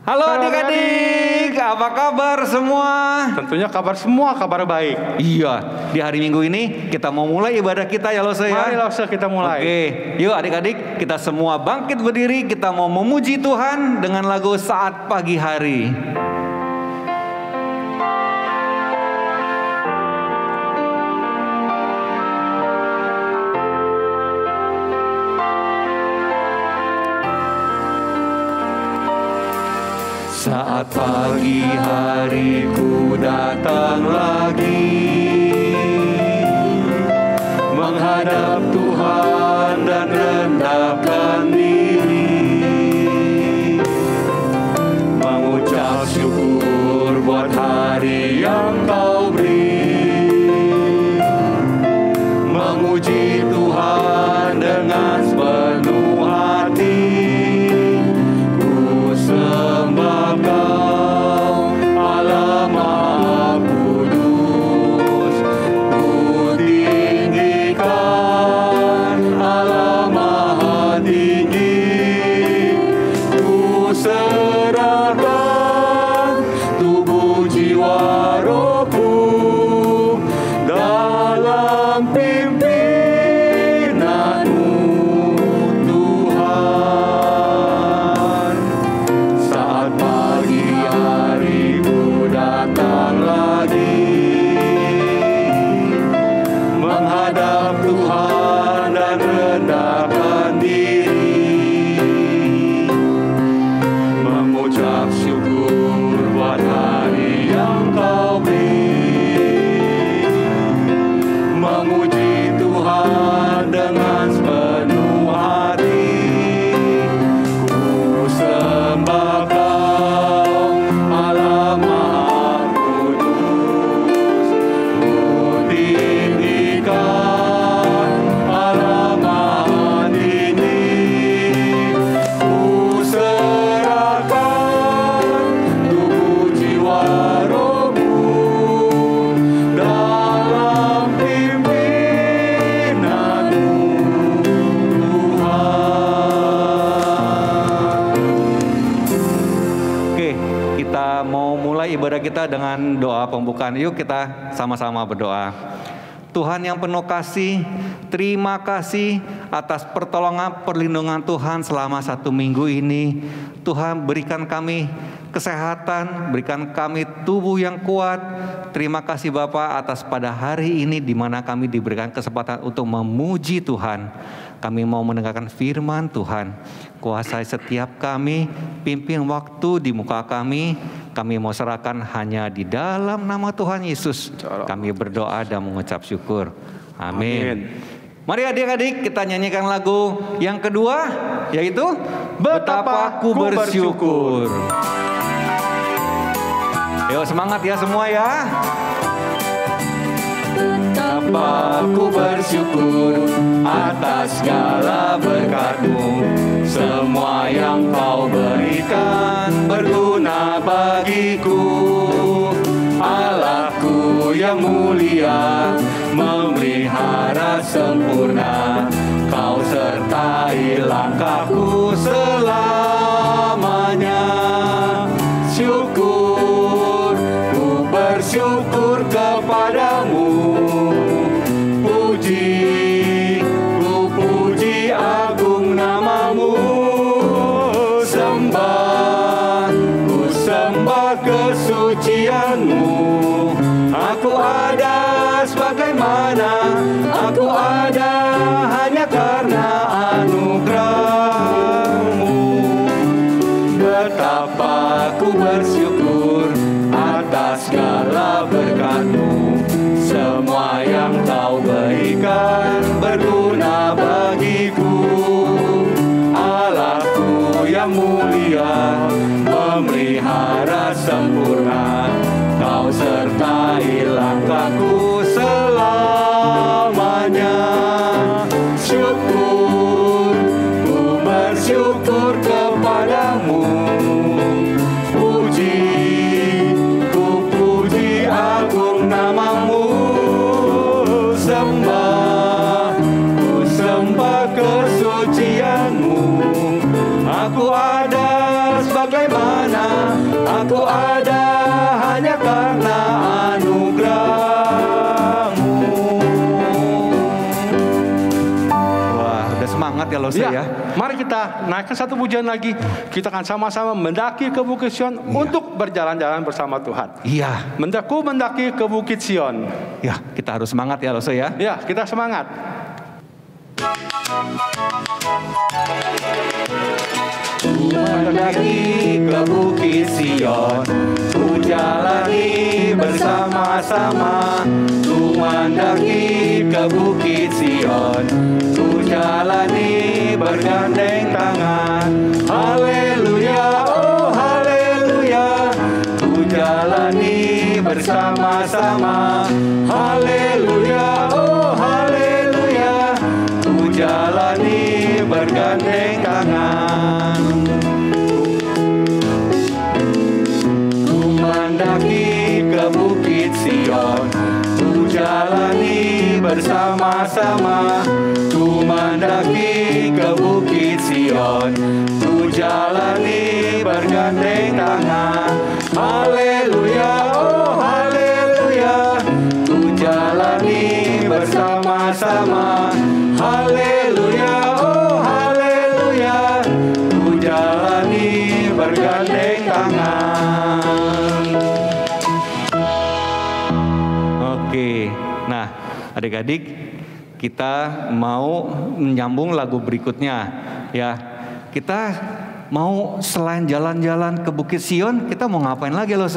Halo adik-adik, apa kabar semua? Tentunya kabar baik. Iya, di hari Minggu ini kita mau mulai ibadah kita ya Lose ya. Mari Lose kita mulai. Oke, yuk adik-adik kita semua bangkit berdiri, kita mau memuji Tuhan dengan lagu Saat Pagi Hari. Saat pagi hariku datang lagi, menghadap Tuhan dan rendahkan diri, mengucap syukur buat hari yang Kau beri, memuji Tuhan dengan sepenuh hati. Ibadah kita dengan doa pembukaan. Yuk kita sama-sama berdoa. Tuhan yang penuh kasih, terima kasih atas pertolongan perlindungan Tuhan selama 1 minggu ini. Tuhan berikan kami kesehatan, berikan kami tubuh yang kuat. Terima kasih Bapa atas pada hari ini di mana kami diberikan kesempatan untuk memuji Tuhan. Kami mau mendengarkan firman Tuhan. Kuasai setiap kami, pimpin waktu di muka kami. Kami mau serahkan hanya di dalam nama Tuhan Yesus. Kami berdoa dan mengucap syukur. Amin. Mari adik-adik kita nyanyikan lagu yang kedua, yaitu Betapa Ku Bersyukur. Yuk semangat ya semua ya. Betapa ku bersyukur atas segala berkat-Mu, semua yang Kau berikan berguna bagiku. Allahku yang mulia, memelihara sempurna, Kau sertai langkahku selamanya. Syukur, ku bersyukur kepadamu. Puji agung namamu. Ku sembah kesucianmu. Aku ada sebagaimana aku ada hanya karena anugerah-Mu. Betapa ku bersyukur atas segala berkat-Mu, semua yang Kau berikan berguna bagiku. Allahku yang mulia, memelihara sempurna, Kau sertai langkahku selamanya. Syukur, ku bersyukur kepadamu. Puji agung namamu. Ku sembah kesucianmu. Aku ada sebagaimana Aku ada hanya karena anugerah-Mu. Wah, udah semangat ya Lose ya. Mari kita naikkan satu pujian lagi. Kita akan sama-sama mendaki ke Bukit Sion untuk berjalan-jalan bersama Tuhan. Iya. Mendaki ke Bukit Sion. Ya, kita harus semangat ya Lose ya. Ya, kita semangat. Ku mendaki ke Bukit Sion, ku jalani bersama-sama. Ku mendaki ke Bukit Sion, ku jalani bergandeng tangan. Haleluya, oh haleluya, ku jalani bersama-sama. Haleluya, oh haleluya, ku jalani bergandeng tangan. Ku mendaki ke Bukit Sion, ku jalani bersama-sama. Ku mendaki ke Bukit Sion, ku jalani bergandeng tangan. Haleluya, oh haleluya, ku jalani bersama-sama. Haleluya, oh haleluya, ku jalani bergandeng tangan. Oke, nah adik-adik, kita mau menyambung lagu berikutnya ya. Kita mau selain jalan-jalan ke Bukit Sion, kita mau ngapain lagi loh,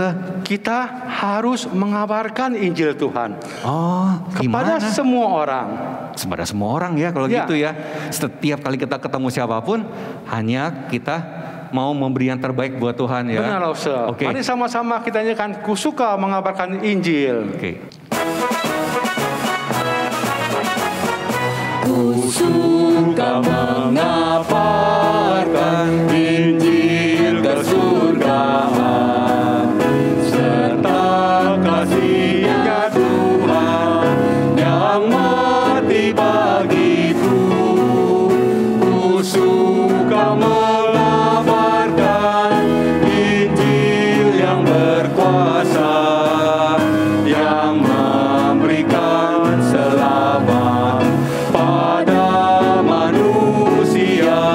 Kita harus mengabarkan Injil Tuhan. Oh, kepada gimana? semua orang. Kepada semua orang ya kalau gitu ya. Setiap kali kita ketemu siapapun, hanya kita mau memberi yang terbaik buat Tuhan ya. Benar, Oke. Mari sama-sama kita nyanyikan, ku suka mengabarkan Injil. Oke. Ku suka mengabarkan Injil kesurgaan serta kasih-Nya Tuhan yang mati bagiku. Ku suka mengabarkan Injil yang berkuasa, yang memberikan selamat pada manusia.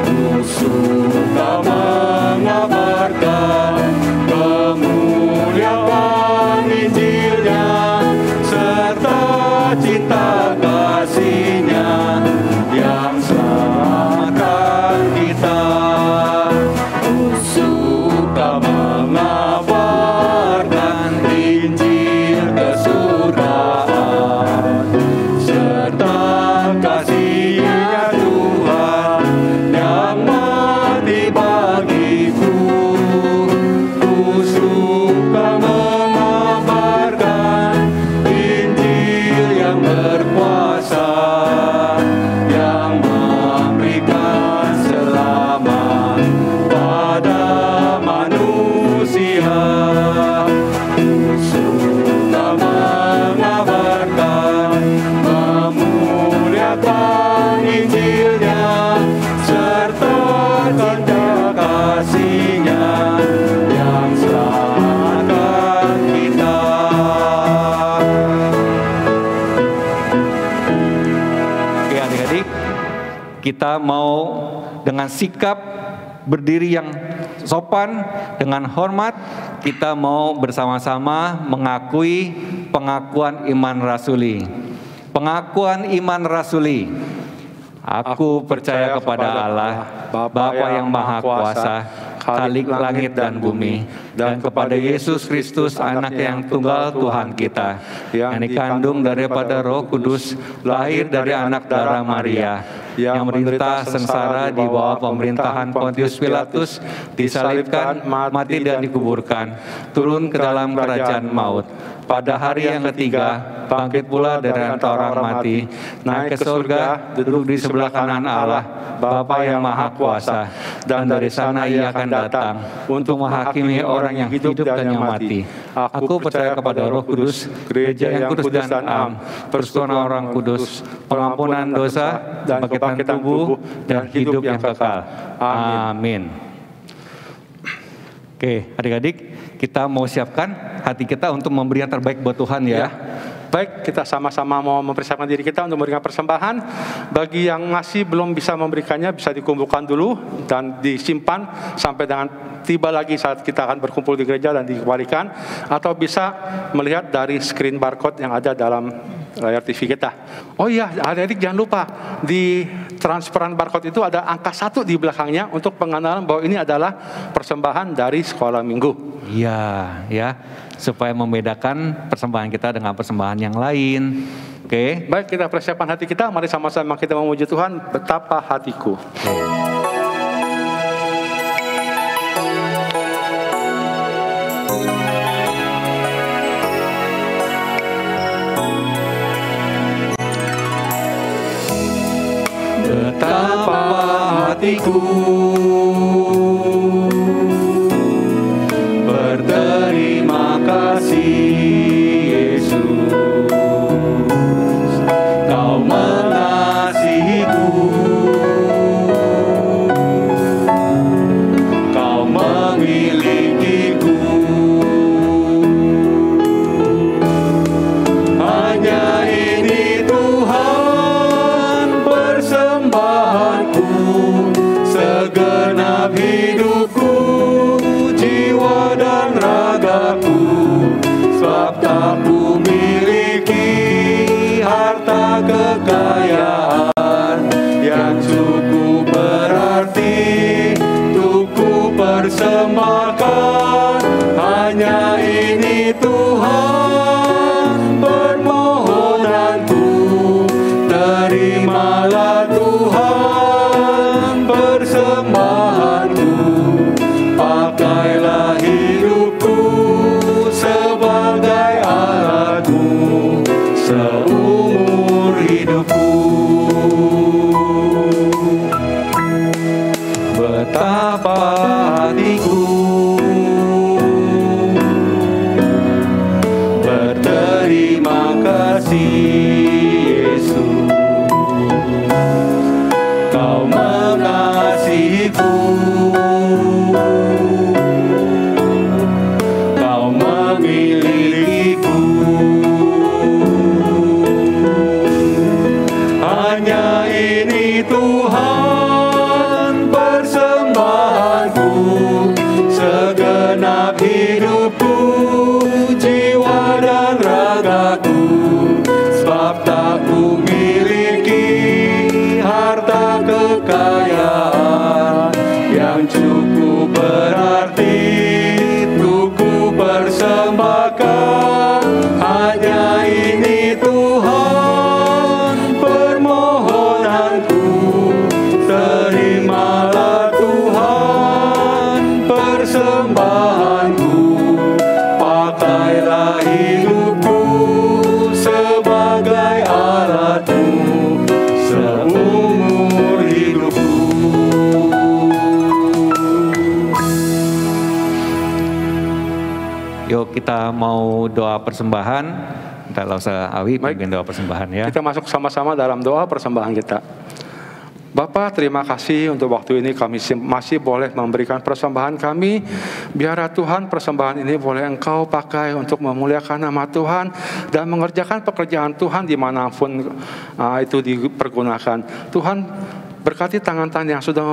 Ku suka mengabarkan kemuliaan Injil-Nya serta cinta kasih-Nya yang selamatkan kita. Ku suka mengabarkan Injil kesurgaan serta kasih-Nya Tuhan yang mati bagiku. Ku suka mengabarkan Injil yang berkuasa, yang memberikan selamat pada manusia. Ku suka mengabarkan memuliakan Injil-Nya serta cinta kasih-Nya yang selamatkan kita. Oke adik-adik, kita mau dengan sikap berdiri yang sopan, dengan hormat, kita mau bersama-sama mengakui pengakuan iman rasuli. Pengakuan iman rasuli. Aku percaya kepada Allah, Bapa yang Maha Kuasa, Khalik langit dan bumi, dan kepada Yesus Kristus, Anak yang tunggal Tuhan kita, yang dikandung daripada Roh Kudus, lahir dari anak darah Maria, yang menderita sengsara di bawah pemerintahan Pontius Pilatus, disalibkan, mati dan dikuburkan, turun ke dalam kerajaan maut. Pada hari yang ketiga, bangkit pula dari antara orang mati, naik ke surga, duduk di sebelah kanan Allah, Bapa yang Maha Kuasa, dan dari sana Ia akan datang untuk menghakimi orang yang hidup dan yang mati. Aku percaya kepada Roh Kudus, gereja yang kudus dan am, persekutuan orang kudus, pengampunan dosa, dan kebangkitan tubuh dan hidup yang kekal. Amin. Oke, adik-adik, kita mau siapkan hati kita untuk memberi yang terbaik buat Tuhan ya. Baik, kita sama-sama mau mempersiapkan diri kita untuk memberikan persembahan. Bagi yang masih belum bisa memberikannya, bisa dikumpulkan dulu dan disimpan sampai dengan tiba lagi saat kita akan berkumpul di gereja dan dikembalikan. Atau bisa melihat dari screen barcode yang ada dalam layar TV kita. Oh iya, adik-adik jangan lupa di transferan barcode itu ada angka 1 di belakangnya untuk pengenalan bahwa ini adalah persembahan dari sekolah minggu. Iya, ya. Supaya membedakan persembahan kita dengan persembahan yang lain. Oke. Baik, kita persiapkan hati kita. Mari sama-sama kita memuji Tuhan. Betapa hatiku. Betapa hatiku berterima kasih Yesus, Kau mengasihiku, Kau memilikiku. Hanya ini Tuhan persembahanku, segenap hidupku, jiwa dan ragaku, sebab tak ku miliki harta kekayaan yang cukup berarti untuk ku persembahkan. Hanya ini Tuhan permohonanku, terimalah Tuhan persembahanku, pakailah hidupku sebagai alatmu seumur hidupku. Betapa hatiku berterima kasih Yesus, Kau mengasihiku, Kau memilikiku. Hanya ini Tuhan persembahanku, segenap hidupku, jiwa dan ragaku, sebab tak ku miliki harta kekayaan yang cukup berarti untuk ku persembahkan. Hanya ini Tuhan permohonanku, terimalah Tuhan persembahanku, pakailah hidupku sebagai alatmu seumur hidupku. Yuk kita mau doa persembahan. Kita usah Awi pimpin doa persembahan ya. Kita masuk sama-sama dalam doa persembahan kita. Bapa, terima kasih untuk waktu ini kami masih boleh memberikan persembahan kami. Biarlah Tuhan persembahan ini boleh Engkau pakai untuk memuliakan nama Tuhan dan mengerjakan pekerjaan Tuhan dimanapun itu dipergunakan. Tuhan, berkati tangan-tangan yang sudah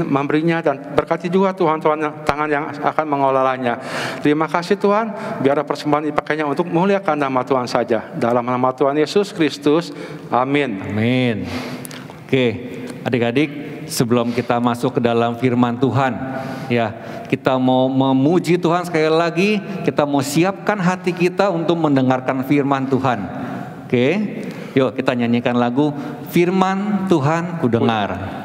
memberinya dan berkati juga Tuhan tangan yang akan mengelolanya. Terima kasih Tuhan, biarlah persembahan dipakainya untuk memuliakan nama Tuhan saja. Dalam nama Tuhan Yesus Kristus, amin. Amin. Oke, adik-adik, sebelum kita masuk ke dalam firman Tuhan, ya, kita mau memuji Tuhan sekali lagi, kita mau siapkan hati kita untuk mendengarkan firman Tuhan. Oke, yuk kita nyanyikan lagu Firman Tuhan Kudengar.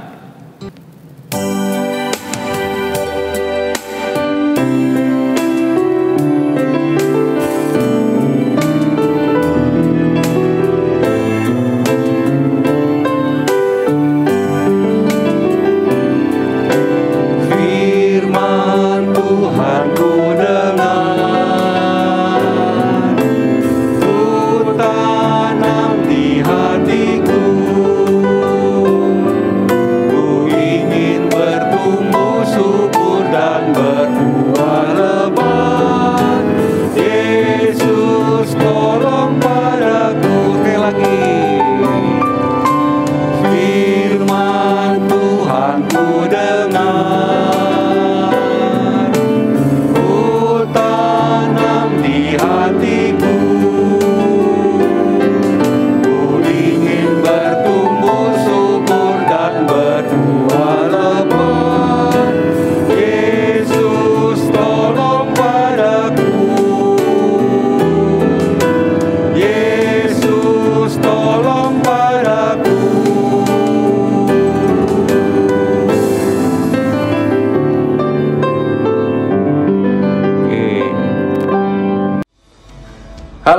Tanam di hatiku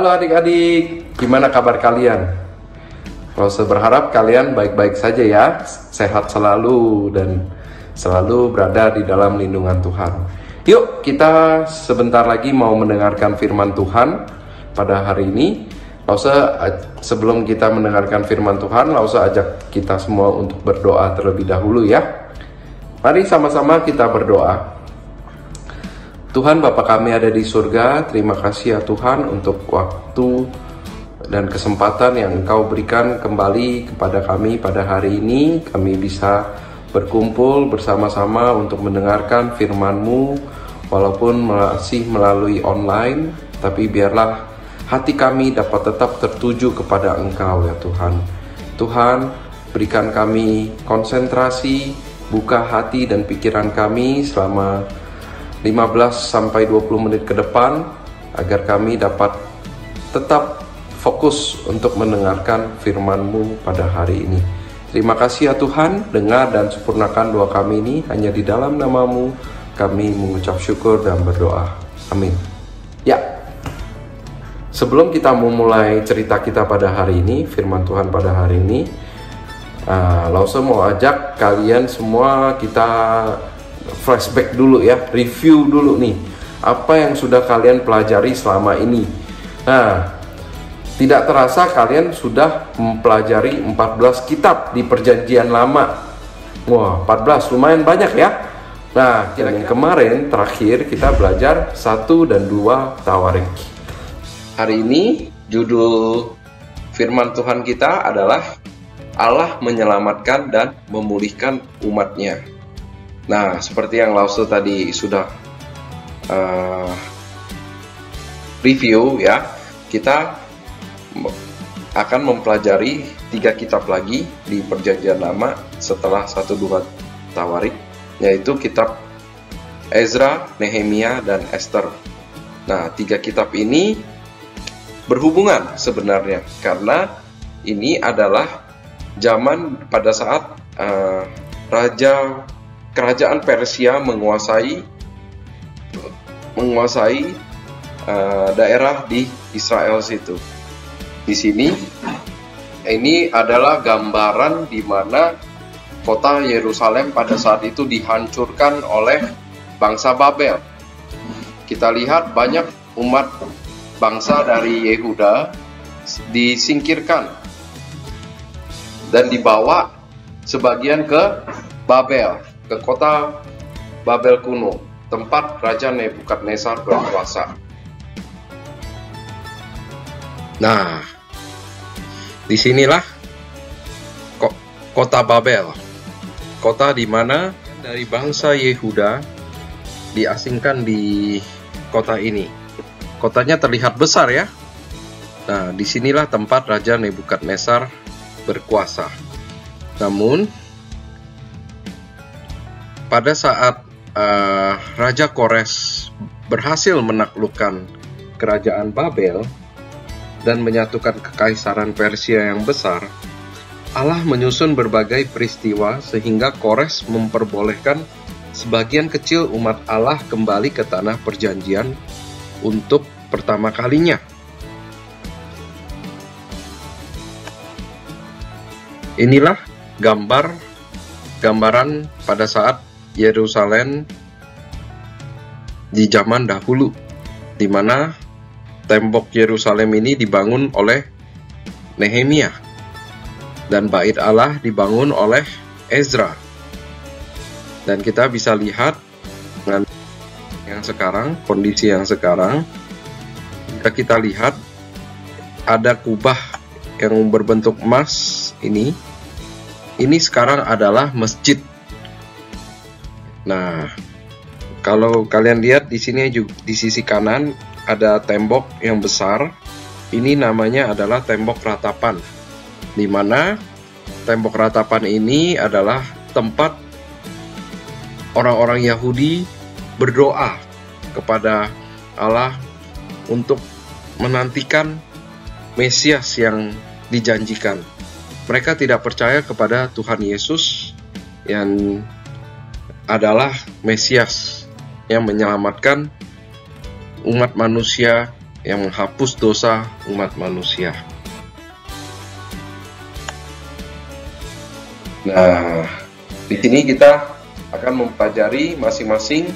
Halo adik-adik, gimana kabar kalian? Lause berharap kalian baik-baik saja ya, sehat selalu dan selalu berada di dalam lindungan Tuhan. Yuk kita sebentar lagi mau mendengarkan firman Tuhan pada hari ini. Lause sebelum kita mendengarkan firman Tuhan, Lause ajak kita semua untuk berdoa terlebih dahulu ya. Mari sama-sama kita berdoa. Tuhan Bapa kami ada di surga, terima kasih ya Tuhan untuk waktu dan kesempatan yang Engkau berikan kembali kepada kami pada hari ini. Kami bisa berkumpul bersama-sama untuk mendengarkan firman-Mu, walaupun masih melalui online, tapi biarlah hati kami dapat tetap tertuju kepada Engkau ya Tuhan. Tuhan, berikan kami konsentrasi, buka hati dan pikiran kami selama 15-20 menit ke depan, agar kami dapat tetap fokus untuk mendengarkan firman-Mu pada hari ini. Terima kasih ya Tuhan, dengar dan sempurnakan doa kami ini, hanya di dalam nama-Mu kami mengucap syukur dan berdoa. Amin. Ya, sebelum kita memulai cerita kita pada hari ini, firman Tuhan pada hari ini, Lause mau ajak kalian semua kita flashback dulu ya, review dulu nih apa yang sudah kalian pelajari selama ini. Nah, tidak terasa kalian sudah mempelajari 14 kitab di Perjanjian Lama. Wah, 14 lumayan banyak ya. Nah, yang kemarin terakhir kita belajar 1 dan 2 Tawarik. Hari ini judul firman Tuhan kita adalah Allah menyelamatkan dan memulihkan umatnya. Nah, seperti yang Lause tadi sudah review ya, kita akan mempelajari 3 kitab lagi di Perjanjian Lama setelah 1-2 Tawarik, yaitu kitab Ezra, Nehemia, dan Esther. Nah, 3 kitab ini berhubungan sebenarnya, karena ini adalah zaman pada saat kerajaan Persia menguasai daerah di Israel situ. Di sini ini adalah gambaran di mana kota Yerusalem pada saat itu dihancurkan oleh bangsa Babel. Kita lihat banyak umat bangsa dari Yehuda disingkirkan dan dibawa sebagian ke Babel, ke kota Babel kuno, tempat Raja Nebukadnezar berkuasa. Nah, disinilah kota Babel, kota di mana dari bangsa Yehuda diasingkan di kota ini. Kotanya terlihat besar ya. Nah, disinilah tempat Raja Nebukadnezar berkuasa. Namun pada saat Raja Kores berhasil menaklukkan kerajaan Babel dan menyatukan kekaisaran Persia yang besar, Allah menyusun berbagai peristiwa sehingga Kores memperbolehkan sebagian kecil umat Allah kembali ke tanah perjanjian untuk pertama kalinya. Inilah gambaran pada saat Yerusalem di zaman dahulu, di mana tembok Yerusalem ini dibangun oleh Nehemia dan bait Allah dibangun oleh Ezra. Dan kita bisa lihat dengan yang sekarang, kondisi yang sekarang, kita lihat ada kubah yang berbentuk emas ini sekarang adalah masjid. Nah, kalau kalian lihat di sini juga di sisi kanan ada tembok yang besar. Ini namanya adalah tembok ratapan, di mana tembok ratapan ini adalah tempat orang-orang Yahudi berdoa kepada Allah untuk menantikan Mesias yang dijanjikan. Mereka tidak percaya kepada Tuhan Yesus yang adalah Mesias yang menyelamatkan umat manusia yang menghapus dosa umat manusia. Nah, di sini kita akan mempelajari masing-masing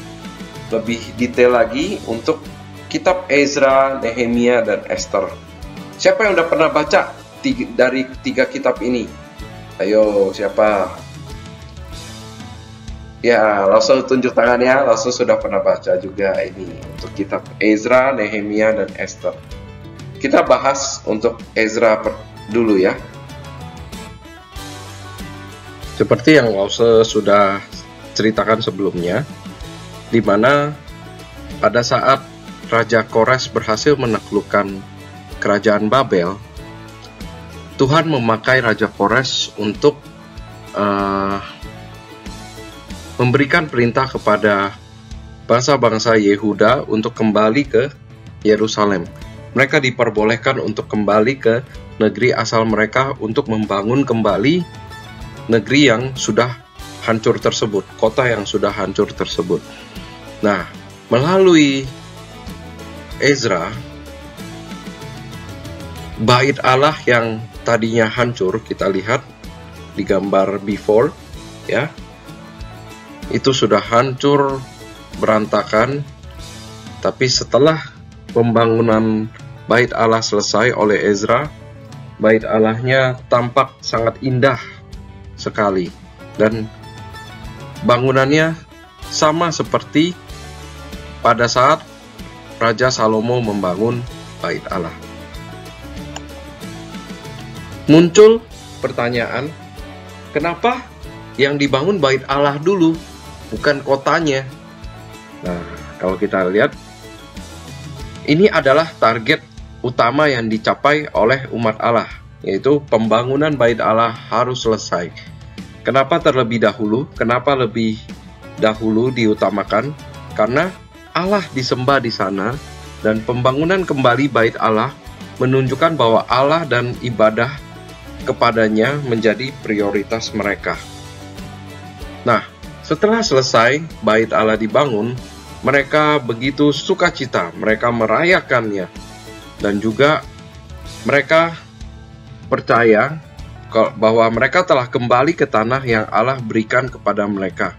lebih detail lagi untuk kitab Ezra, Nehemia, dan Esther. Siapa yang udah pernah baca dari 3 kitab ini? Ayo, siapa? Ya, langsung tunjuk tangan ya, langsung sudah pernah baca juga ini untuk kitab Ezra, Nehemia, dan Esther. Kita bahas untuk Ezra dulu ya. Seperti yang Lause sudah ceritakan sebelumnya, di mana pada saat Raja Kores berhasil menaklukkan kerajaan Babel, Tuhan memakai Raja Kores untuk memberikan perintah kepada bangsa-bangsa Yehuda untuk kembali ke Yerusalem. Mereka diperbolehkan untuk kembali ke negeri asal mereka untuk membangun kembali negeri yang sudah hancur tersebut, kota yang sudah hancur tersebut. Nah, melalui Ezra, bait Allah yang tadinya hancur, kita lihat di gambar before ya, itu sudah hancur berantakan. Tapi setelah pembangunan bait Allah selesai oleh Ezra, bait Allahnya tampak sangat indah sekali, dan bangunannya sama seperti pada saat Raja Salomo membangun bait Allah. Muncul pertanyaan, kenapa yang dibangun bait Allah dulu, bukan kotanya? Nah, kalau kita lihat, ini adalah target utama yang dicapai oleh umat Allah, yaitu pembangunan bait Allah harus selesai. Kenapa terlebih dahulu? Kenapa lebih dahulu diutamakan? Karena Allah disembah di sana, dan pembangunan kembali bait Allah menunjukkan bahwa Allah dan ibadah kepadanya menjadi prioritas mereka. Nah, setelah selesai bait Allah dibangun, mereka begitu sukacita, mereka merayakannya, dan juga mereka percaya bahwa mereka telah kembali ke tanah yang Allah berikan kepada mereka.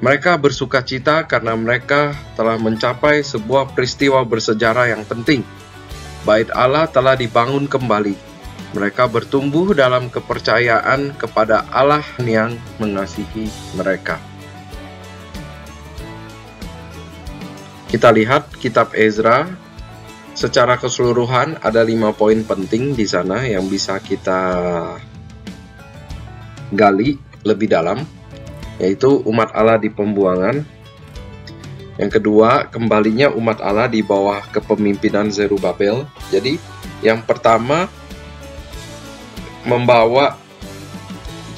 Mereka bersukacita karena mereka telah mencapai sebuah peristiwa bersejarah yang penting. Bait Allah telah dibangun kembali. Mereka bertumbuh dalam kepercayaan kepada Allah yang mengasihi mereka. Kita lihat kitab Ezra secara keseluruhan, ada 5 poin penting di sana yang bisa kita gali lebih dalam, yaitu umat Allah di pembuangan. Yang kedua, kembalinya umat Allah di bawah kepemimpinan Zerubabel. Jadi, yang pertama, membawa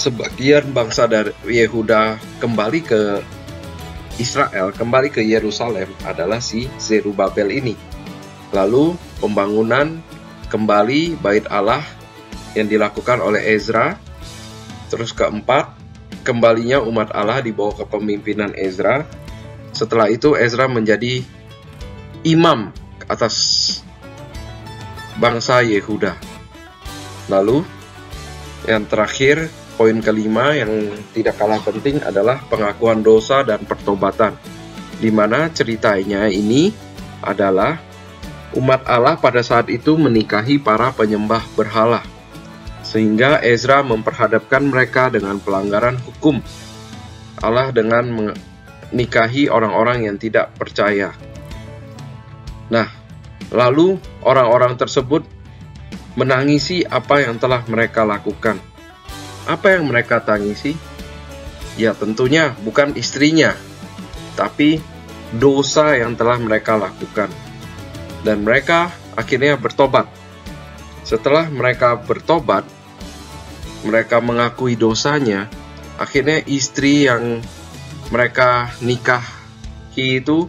sebagian bangsa dari Yehuda kembali ke Israel, kembali ke Yerusalem adalah si Zerubabel ini. Lalu pembangunan kembali bait Allah yang dilakukan oleh Ezra. Terus keempat, kembalinya umat Allah di bawah kepemimpinan Ezra. Setelah itu Ezra menjadi imam atas bangsa Yehuda. Lalu yang terakhir, poin kelima yang tidak kalah penting adalah pengakuan dosa dan pertobatan, di mana ceritanya ini adalah umat Allah pada saat itu menikahi para penyembah berhala, sehingga Ezra memperhadapkan mereka dengan pelanggaran hukum Allah dengan menikahi orang-orang yang tidak percaya. Nah, lalu orang-orang tersebut menangisi apa yang telah mereka lakukan. Apa yang mereka tangisi? Ya, tentunya bukan istrinya, tapi dosa yang telah mereka lakukan. Dan mereka akhirnya bertobat. Setelah mereka bertobat, mereka mengakui dosanya. Akhirnya istri yang mereka nikahi itu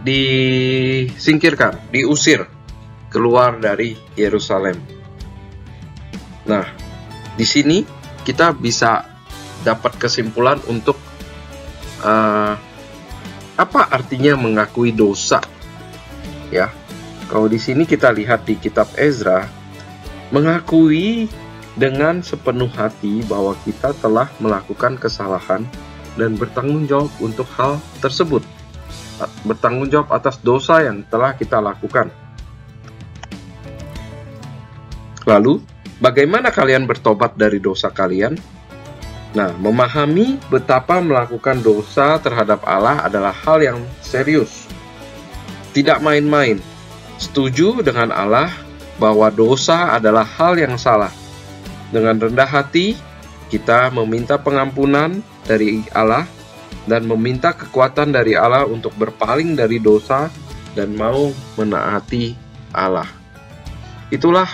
disingkirkan, diusir keluar dari Yerusalem. Nah, di sini kita bisa dapat kesimpulan untuk apa artinya mengakui dosa. ya. Kalau di sini kita lihat di kitab Ezra, mengakui dengan sepenuh hati bahwa kita telah melakukan kesalahan dan bertanggung jawab untuk hal tersebut. Bertanggung jawab atas dosa yang telah kita lakukan. Lalu, bagaimana kalian bertobat dari dosa kalian? Nah, memahami betapa melakukan dosa terhadap Allah adalah hal yang serius. Tidak main-main. Setuju dengan Allah bahwa dosa adalah hal yang salah. Dengan rendah hati, kita meminta pengampunan dari Allah dan meminta kekuatan dari Allah untuk berpaling dari dosa dan mau menaati Allah. Itulah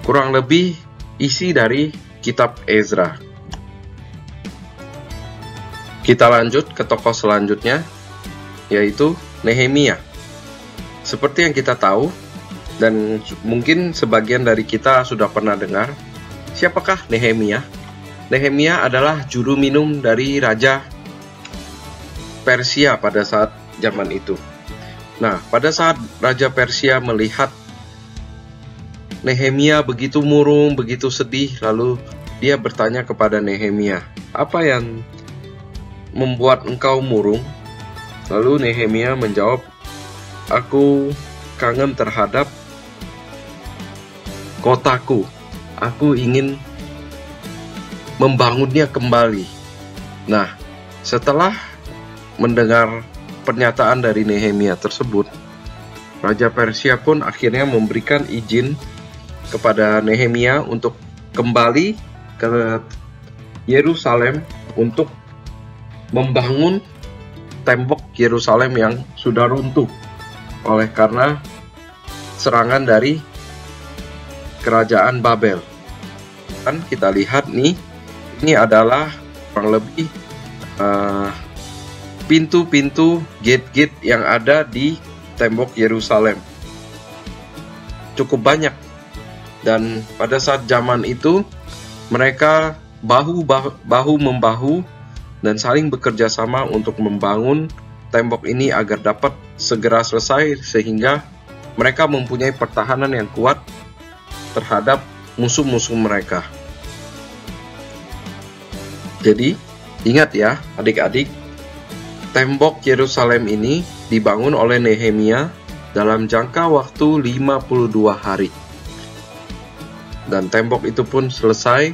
kurang lebih isi dari kitab Ezra. Kita lanjut ke tokoh selanjutnya, yaitu Nehemia. Seperti yang kita tahu, dan mungkin sebagian dari kita sudah pernah dengar, siapakah Nehemia? Nehemia adalah juru minum dari Raja Persia pada saat zaman itu. Nah, pada saat Raja Persia melihat Nehemia begitu murung, begitu sedih, lalu dia bertanya kepada Nehemia, "Apa yang membuat engkau murung?" Lalu Nehemia menjawab, "Aku kangen terhadap kotaku. Aku ingin membangunnya kembali." Nah, setelah mendengar pernyataan dari Nehemia tersebut, Raja Persia pun akhirnya memberikan izin kepada Nehemia untuk kembali ke Yerusalem untuk membangun tembok Yerusalem yang sudah runtuh oleh karena serangan dari kerajaan Babel. Kan kita lihat nih, ini adalah kurang lebih pintu-pintu, gate-gate yang ada di tembok Yerusalem. Cukup banyak. Dan pada saat zaman itu, mereka bahu-membahu dan saling bekerja sama untuk membangun tembok ini agar dapat segera selesai, sehingga mereka mempunyai pertahanan yang kuat terhadap musuh-musuh mereka. Jadi, ingat ya adik-adik, tembok Yerusalem ini dibangun oleh Nehemia dalam jangka waktu 52 hari. Dan tembok itu pun selesai,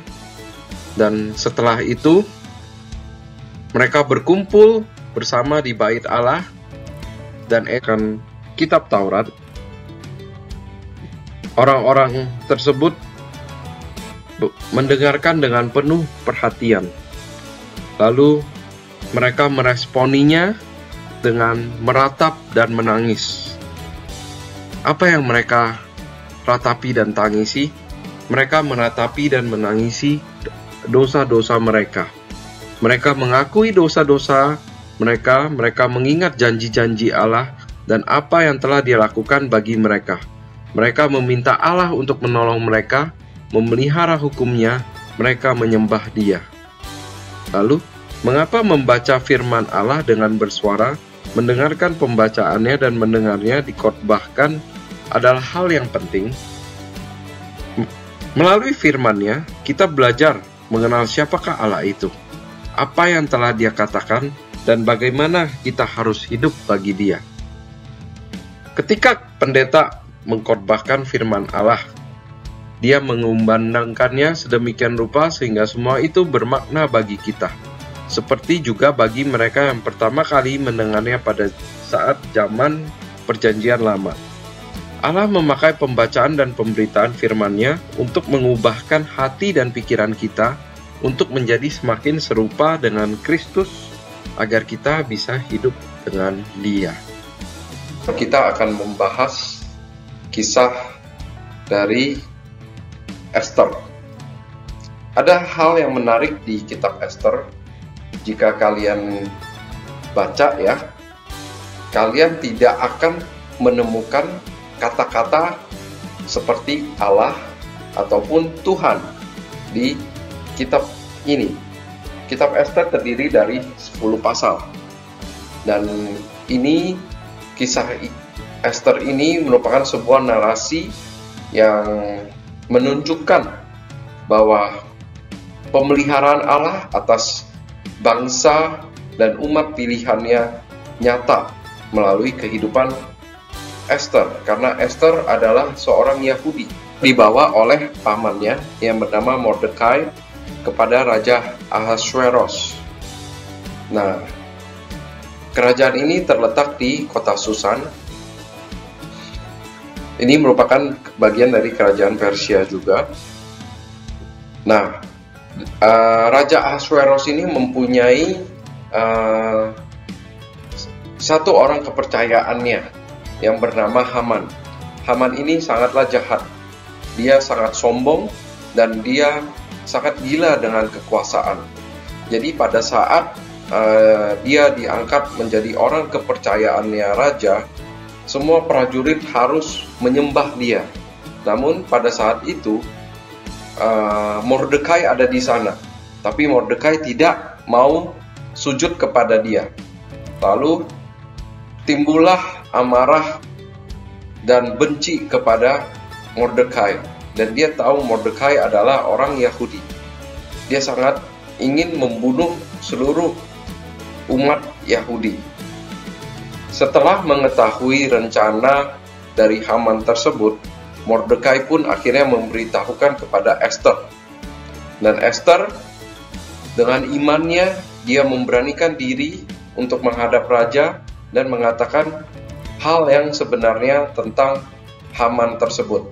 dan setelah itu mereka berkumpul bersama di bait Allah dan akan kitab Taurat. Orang-orang tersebut mendengarkan dengan penuh perhatian. Lalu mereka meresponinya dengan meratap dan menangis. Apa yang mereka ratapi dan tangisi? Mereka meratapi dan menangisi dosa-dosa mereka. Mereka mengakui dosa-dosa mereka, mereka mengingat janji-janji Allah dan apa yang telah Dia lakukan bagi mereka. Mereka meminta Allah untuk menolong mereka, memelihara hukum-Nya, mereka menyembah Dia. Lalu, mengapa membaca firman Allah dengan bersuara, mendengarkan pembacaannya dan mendengarnya dikhotbahkan adalah hal yang penting? Melalui firman-Nya, kita belajar mengenal siapakah Allah itu, apa yang telah Dia katakan, dan bagaimana kita harus hidup bagi Dia. Ketika pendeta mengkhotbahkan firman Allah, dia mengumandangkannya sedemikian rupa sehingga semua itu bermakna bagi kita, seperti juga bagi mereka yang pertama kali mendengarnya pada saat zaman Perjanjian Lama. Allah memakai pembacaan dan pemberitaan firman-Nya untuk mengubahkan hati dan pikiran kita untuk menjadi semakin serupa dengan Kristus agar kita bisa hidup dengan Dia. Kita akan membahas kisah dari Esther. Ada hal yang menarik di kitab Esther. Jika kalian baca ya, kalian tidak akan menemukan kata-kata seperti Allah ataupun Tuhan di kitab ini. Kitab Esther terdiri dari 10 pasal. Dan ini kisah Esther ini merupakan sebuah narasi yang menunjukkan bahwa pemeliharaan Allah atas bangsa dan umat pilihannya nyata melalui kehidupan Esther, karena Esther adalah seorang Yahudi dibawa oleh pamannya yang bernama Mordekai kepada Raja Ahasuerus. Nah, kerajaan ini terletak di kota Susan. Ini merupakan bagian dari kerajaan Persia juga. Nah, Raja Ahasuerus ini mempunyai satu orang kepercayaannya yang bernama Haman. Haman ini sangatlah jahat. Dia sangat sombong dan dia sangat gila dengan kekuasaan. Jadi pada saat dia diangkat menjadi orang kepercayaannya raja, semua prajurit harus menyembah dia. Namun pada saat itu Mordekai ada di sana, tapi Mordekai tidak mau sujud kepada dia. Lalu timbullah amarah dan benci kepada Mordekai, dan dia tahu Mordekai adalah orang Yahudi. Dia sangat ingin membunuh seluruh umat Yahudi. Setelah mengetahui rencana dari Haman tersebut, Mordekai pun akhirnya memberitahukan kepada Esther. Dan Esther dengan imannya, dia memberanikan diri untuk menghadap raja dan mengatakan hal yang sebenarnya tentang Haman tersebut.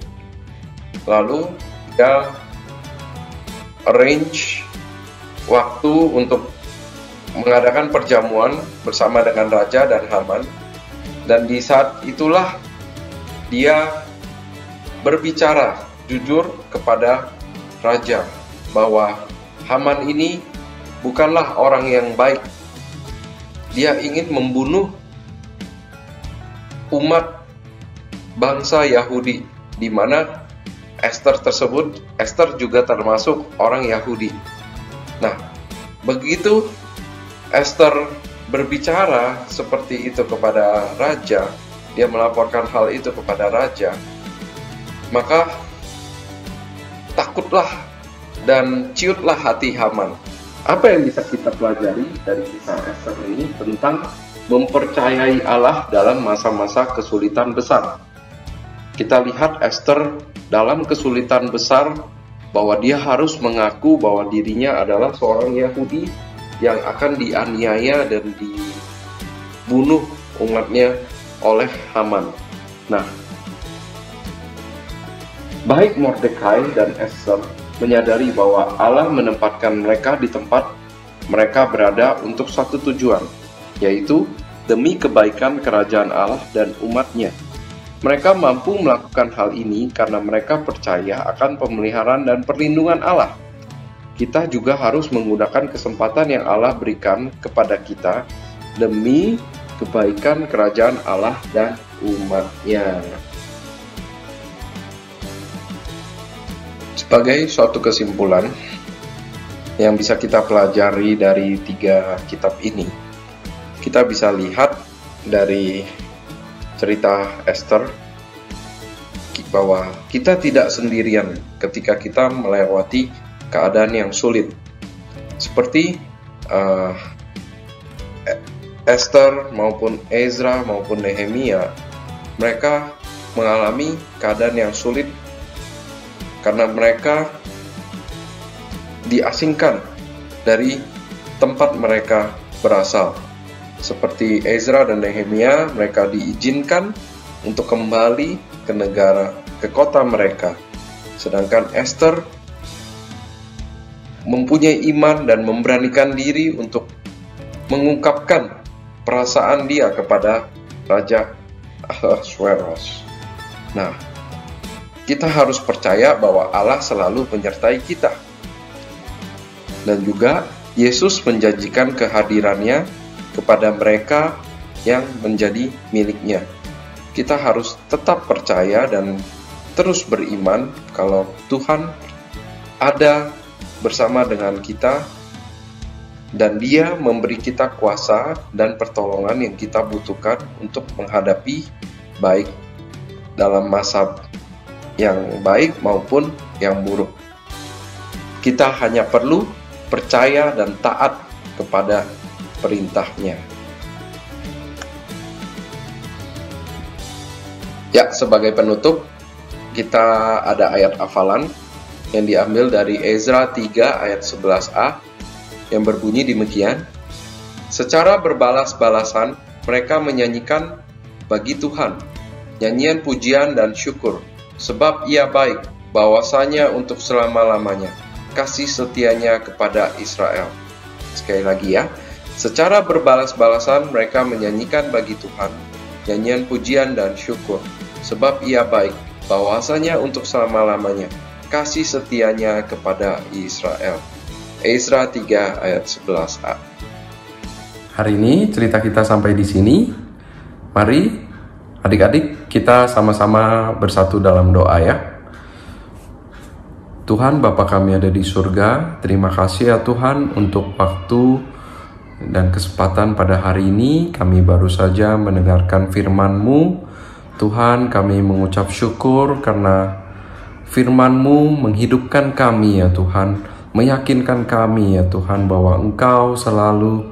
Lalu dia arrange waktu untuk mengadakan perjamuan bersama dengan raja dan Haman. Dan di saat itulah dia berbicara jujur kepada raja bahwa Haman ini bukanlah orang yang baik. Dia ingin membunuh umat bangsa Yahudi, di mana Esther juga termasuk orang Yahudi. Nah, begitu Esther berbicara seperti itu kepada raja, dia melaporkan hal itu kepada raja, maka takutlah dan ciutlah hati Haman. Apa yang bisa kita pelajari dari kisah Esther ini tentang mempercayai Allah dalam masa-masa kesulitan besar? Kita lihat Esther dalam kesulitan besar bahwa dia harus mengaku bahwa dirinya adalah seorang Yahudi yang akan dianiaya dan dibunuh umatnya oleh Haman. Nah, baik Mordekai dan Esther menyadari bahwa Allah menempatkan mereka di tempat mereka berada untuk satu tujuan, yaitu demi kebaikan kerajaan Allah dan umatnya. Mereka mampu melakukan hal ini karena mereka percaya akan pemeliharaan dan perlindungan Allah. Kita juga harus menggunakan kesempatan yang Allah berikan kepada kita demi kebaikan kerajaan Allah dan umatnya. Sebagai suatu kesimpulan yang bisa kita pelajari dari 3 kitab ini, kita bisa lihat dari cerita Esther bahwa kita tidak sendirian ketika kita melewati keadaan yang sulit. Seperti Esther maupun Ezra maupun Nehemia, mereka mengalami keadaan yang sulit karena mereka diasingkan dari tempat mereka berasal. Seperti Ezra dan Nehemia, mereka diizinkan untuk kembali ke negara, ke kota mereka. Sedangkan Esther mempunyai iman dan memberanikan diri untuk mengungkapkan perasaan dia kepada Raja Ahasuerus. Nah, kita harus percaya bahwa Allah selalu menyertai kita. Dan juga Yesus menjanjikan kehadirannya kepada mereka yang menjadi miliknya. Kita harus tetap percaya dan terus beriman kalau Tuhan ada bersama dengan kita dan Dia memberi kita kuasa dan pertolongan yang kita butuhkan untuk menghadapi baik dalam masa yang baik maupun yang buruk. Kita hanya perlu percaya dan taat kepada perintahnya. Ya, sebagai penutup, kita ada ayat hafalan yang diambil dari Ezra 3 ayat 11a yang berbunyi demikian. Secara berbalas-balasan, mereka menyanyikan bagi Tuhan nyanyian pujian dan syukur, sebab Ia baik, bahwasanya untuk selama-lamanya, kasih setianya kepada Israel. Sekali lagi ya, secara berbalas-balasan mereka menyanyikan bagi Tuhan nyanyian pujian dan syukur, sebab Ia baik, bahwasanya untuk selama-lamanya, kasih setianya kepada Israel. Ezra 3 ayat 11a. Hari ini cerita kita sampai di sini. Mari adik-adik kita sama-sama bersatu dalam doa ya. Tuhan Bapa kami ada di surga, terima kasih ya Tuhan untuk waktu dan kesempatan pada hari ini. Kami baru saja mendengarkan firman-Mu. Tuhan, kami mengucap syukur karena firman-Mu menghidupkan kami ya Tuhan, meyakinkan kami ya Tuhan bahwa Engkau selalu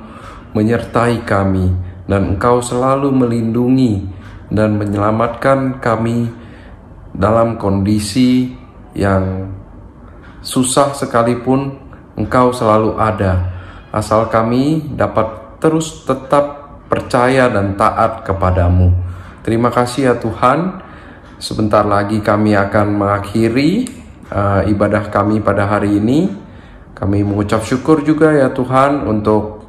menyertai kami dan Engkau selalu melindungi dan menyelamatkan kami dalam kondisi yang susah sekalipun. Engkau selalu ada, asal kami dapat terus tetap percaya dan taat kepadamu. Terima kasih ya Tuhan. Sebentar lagi kami akan mengakhiri ibadah kami pada hari ini. Kami mengucap syukur juga ya Tuhan untuk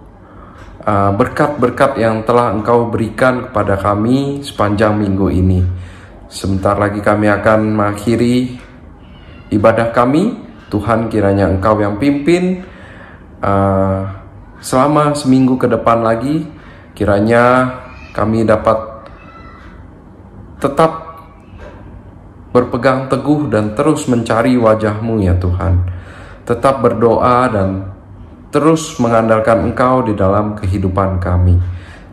berkat-berkat yang telah Engkau berikan kepada kami sepanjang minggu ini. Sebentar lagi kami akan mengakhiri ibadah kami. Tuhan, kiranya Engkau yang pimpin selama seminggu ke depan lagi. Kiranya kami dapat tetap berpegang teguh dan terus mencari wajah-Mu ya Tuhan. Tetap berdoa dan terus mengandalkan Engkau di dalam kehidupan kami.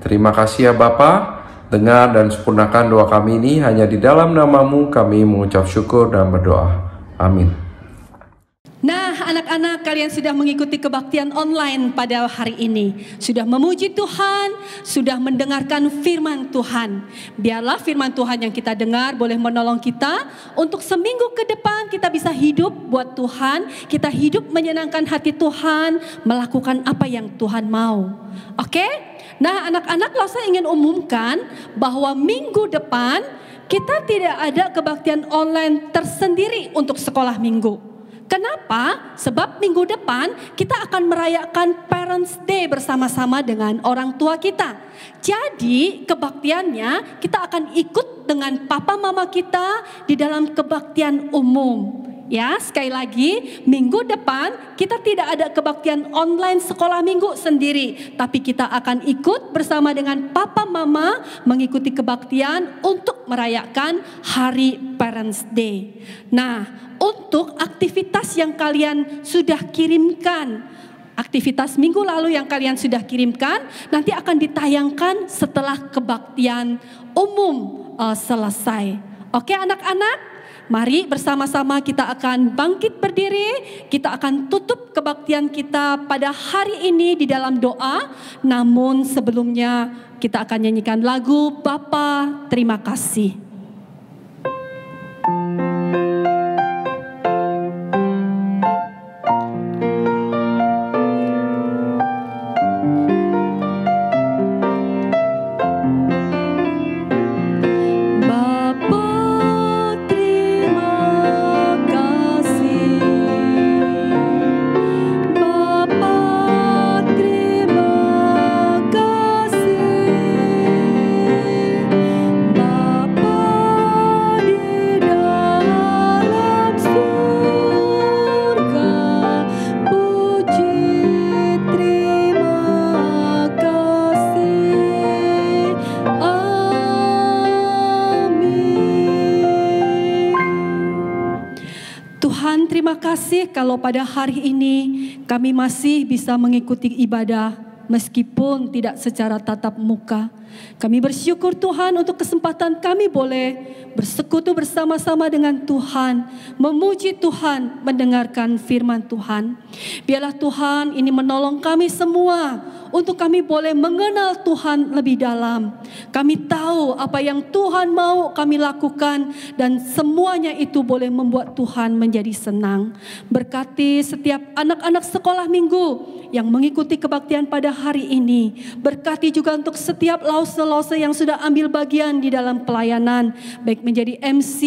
Terima kasih ya Bapa. Dengar dan sempurnakan doa kami ini. Hanya di dalam nama-Mu kami mengucap syukur dan berdoa. Amin. Nah, anak-anak, kalian sudah mengikuti kebaktian online pada hari ini. Sudah memuji Tuhan, sudah mendengarkan firman Tuhan. Biarlah firman Tuhan yang kita dengar boleh menolong kita untuk seminggu ke depan kita bisa hidup buat Tuhan. Kita hidup menyenangkan hati Tuhan, melakukan apa yang Tuhan mau. Oke? Nah, anak-anak, saya ingin umumkan bahwa minggu depan kita tidak ada kebaktian online tersendiri untuk sekolah minggu. Kenapa? Sebab minggu depan kita akan merayakan Parents Day bersama-sama dengan orang tua kita. Jadi kebaktiannya kita akan ikut dengan papa mama kita di dalam kebaktian umum. Ya, sekali lagi, minggu depan kita tidak ada kebaktian online sekolah minggu sendiri, tapi kita akan ikut bersama dengan papa mama mengikuti kebaktian untuk merayakan Hari Parents Day. Nah, untuk aktivitas yang kalian sudah kirimkan, aktivitas minggu lalu yang kalian sudah kirimkan, nanti akan ditayangkan setelah kebaktian umum selesai. Oke anak-anak? Mari bersama-sama kita akan bangkit berdiri, kita akan tutup kebaktian kita pada hari ini di dalam doa. Namun sebelumnya kita akan nyanyikan lagu Bapa Terima Kasih. Terima kasih kalau pada hari ini kami masih bisa mengikuti ibadah meskipun tidak secara tatap muka. Kami bersyukur Tuhan untuk kesempatan kami boleh bersekutu bersama-sama dengan Tuhan, memuji Tuhan, mendengarkan firman Tuhan. Biarlah Tuhan ini menolong kami semua untuk kami boleh mengenal Tuhan lebih dalam. Kami tahu apa yang Tuhan mau kami lakukan dan semuanya itu boleh membuat Tuhan menjadi senang. Berkati setiap anak-anak sekolah minggu yang mengikuti kebaktian pada hari ini. Berkati juga untuk setiap lause-lause yang sudah ambil bagian di dalam pelayanan, baik menjadi MC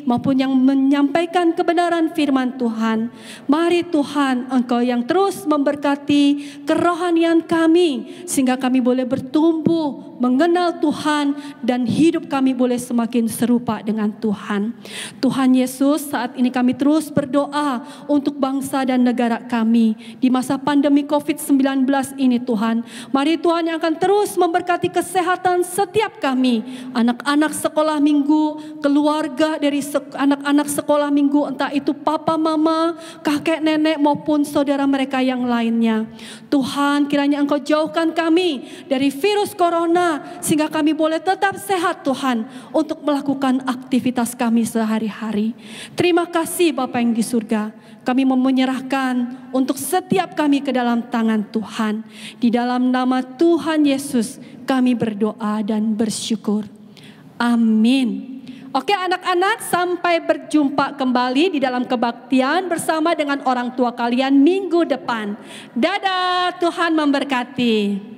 maupun yang menyampaikan kebenaran firman Tuhan. Mari Tuhan, Engkau yang terus memberkati kerohanian kami, sehingga kami boleh bertumbuh, mengenal Tuhan, dan hidup kami boleh semakin serupa dengan Tuhan. Tuhan Yesus, saat ini kami terus berdoa untuk bangsa dan negara kami di masa pandemi COVID-19 ini Tuhan. Mari Tuhan yang akan terus memberkati kesehatan setiap kami, anak-anak sekolah minggu, keluarga dari anak-anak sekolah minggu, entah itu papa, mama, kakek, nenek maupun saudara mereka yang lainnya. Tuhan, kiranya Engkau jauhkan kami dari virus corona sehingga kami boleh tetap sehat Tuhan untuk melakukan aktivitas kami sehari-hari. Terima kasih Bapa yang di surga. Kami mau menyerahkan untuk setiap kami ke dalam tangan Tuhan. Di dalam nama Tuhan Yesus kami berdoa dan bersyukur. Amin. Oke anak-anak, sampai berjumpa kembali di dalam kebaktian bersama dengan orang tua kalian minggu depan. Dadah, Tuhan memberkati.